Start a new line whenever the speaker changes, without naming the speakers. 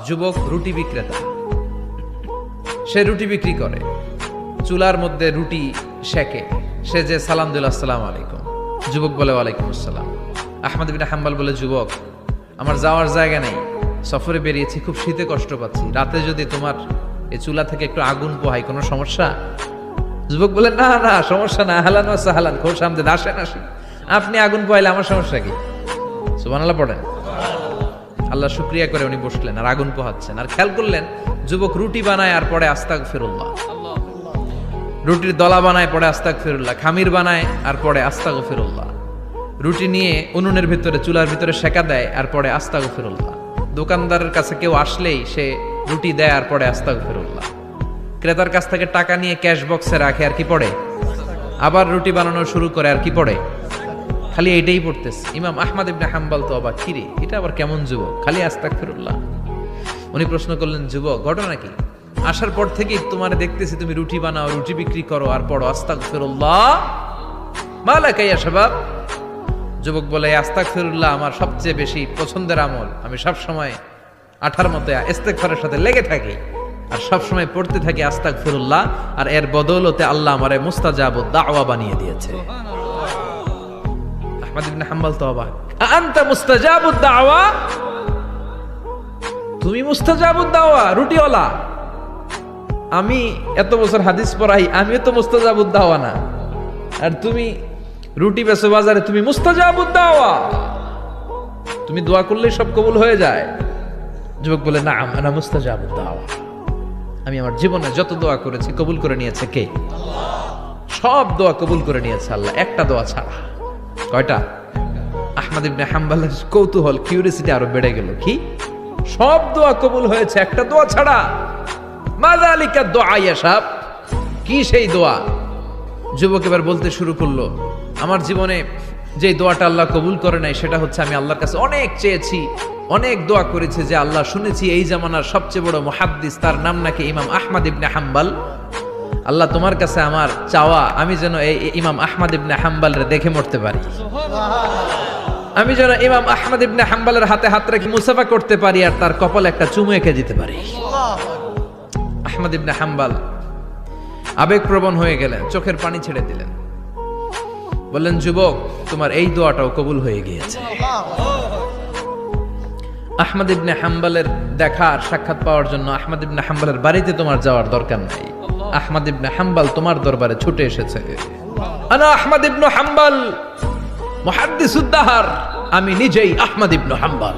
যুবক রুটি বিক্রেতা, সে রুটি বিক্রি করে, চুলার মধ্যে রুটি সেকে, সে যে সালাম দিল আসসালামু আলাইকুম, যুবক বলে ওয়ালাইকুম আসসালাম। আহমদ ইবনে হাম্বল বলে, যুবক আমার যাওয়ার জায়গা নেই, সফরে বেরিয়েছি, খুব শীতে কষ্ট পাচ্ছি, রাতে যদি তোমার এই চুলা থেকে একটু আগুন পোহাই কোনো সমস্যা? যুবক বলে, না না সমস্যা না, আহলান ওয়া সাহলান, খোশ আমদেদ, আসেন আসেন, আপনি আগুন পোহাইলে আমার সমস্যা কি? সুবহানাল্লাহ পড়েন। আল্লাহ শুকরিয়া করে উনি বসলেন আর আগুন পোহাচ্ছেন, আর খেয়াল করলেন যুবক রুটি বানায় আর পরে আস্তাগফিরুল্লাহ, রুটির দলা বানায় পরে আস্তাগফিরুল্লাহ, খামির বানায় আর পরে আস্তাগফিরুল্লাহ, রুটি নিয়ে উনুনের ভিতরে চুলার ভিতরে সেকা দেয় আর পরে আস্তাগফিরুল্লাহ, দোকানদারের কাছে কেউ আসলেই সে রুটি দেয় আর পরে আস্তাগফিরুল্লাহ, ক্রেতার কাছ থেকে টাকা নিয়ে ক্যাশ বক্সে রাখে আর কি পড়ে, আবার রুটি বানানো শুরু করে আর কি পড়ে, খালি এইটাই পড়তেছে। ইমাম আহমদ ইবনে হাম্বল তো অবাক, কিরে এটা আবার কেমন যুবক, খালি আস্তাগফিরুল্লাহ। উনি প্রশ্ন করলেন, যুবক ঘটনা কি? আসার পর থেকেই তোমার দেখতেছি তুমি রুটি বানাও, রুটি বিক্রি করো আর পড়ো আস্তাগফিরুল্লাহ, মালাকা ইয়া শাবাব। যুবক বলে, আস্তাগফিরুল্লাহ আমার সবচেয়ে বেশি পছন্দের আমল, আমি সব সময় আঠার মতো ইস্তেগফারের সাথে লেগে থাকি আর সব সময় পড়তে থাকি আস্তাগফিরুল্লাহ, আর এর বদৌলতে আল্লাহ আমারে মুস্তাজাবুদ দাওয়া বানিয়ে দিয়েছে। আহমদ ইবনে হাম্বল তো অবাক, আনতা মুস্তাজাবুদ দাওয়া, তুমি মুস্তাজাবুদ দাওয়া, রুটিওয়ালা, আমি এত বছর হাদিস পড়াই, আমিও তো মুস্তাজাবুদ দাওয়া না, আর তুমি রুটি বেচো বাজারে, তুমি মুস্তাজাবুদ দাওয়া, তুমি দোয়া করলেই সব কবুল হয়ে যায়। যুবক বলে, না আনা মুস্তাজাবুদ দাওয়া, আমি আমার জীবনে যত দোয়া করেছি কবুল করে নিয়েছে কে? সব দোয়া কবুল করে নিয়েছে আল্লাহ, একটা দোয়া ছাড়া। কয়টা? আহমদ ইবনে হাম্বলের কৌতূহল, কিউরিয়াসিটি আরো বেড়ে গেল, কি সব দোয়া কবুল হয়েছে একটা দোয়া ছাড়া? মাযালিকা দোয়া ইয়া শাব, কি সেই দোয়া? যুবক এবার বলতে শুরু করলো, আমার জীবনে যে দোয়াটা আল্লাহ কবুল করে নাই সেটা হচ্ছে আমি আল্লাহর কাছে অনেক চেয়েছি, অনেক দোয়া করেছি যে আল্লাহ, শুনেছি এই জামানার সবচেয়ে বড় মুহাদ্দিস, তার নাম নাকি ইমাম আহমদ ইবনে হাম্বল, আল্লাহ তোমার কাছে আমার চাওয়া আমি যেন এই ইমাম আহমদ ইবনে হাম্বলরে দেখে মরতে পারি, আমি যেন ইমাম আহমদ ইবনে হাম্বলের হাতে হাত রেখে মুসাফা করতে পারি আর তার কপালে একটা চুমু এঁকে দিতে পারি। আহমদ ইবনে হাম্বল আবেগপ্রবণ হয়ে গেলেন, চোখের পানি ছেড়ে দিলেন, বললেন, যুবক তোমার এই দোয়াটাও কবুল হয়ে গিয়েছে। আহমদ ইবনে হাম্বলের দেখা আর সাক্ষাৎ পাওয়ার জন্য আহমদ ইবনে হাম্বলের বাড়িতে তোমার যাওয়ার দরকার নাই, আহমদ ইবনে হাম্বল তোমার দরবারে ছুটে এসেছে। আনা আহমদ ইবনে হাম্বল মুহাদ্দিসুদ দাহর, আমি নিজেই আহমদ ইবনে হাম্বল।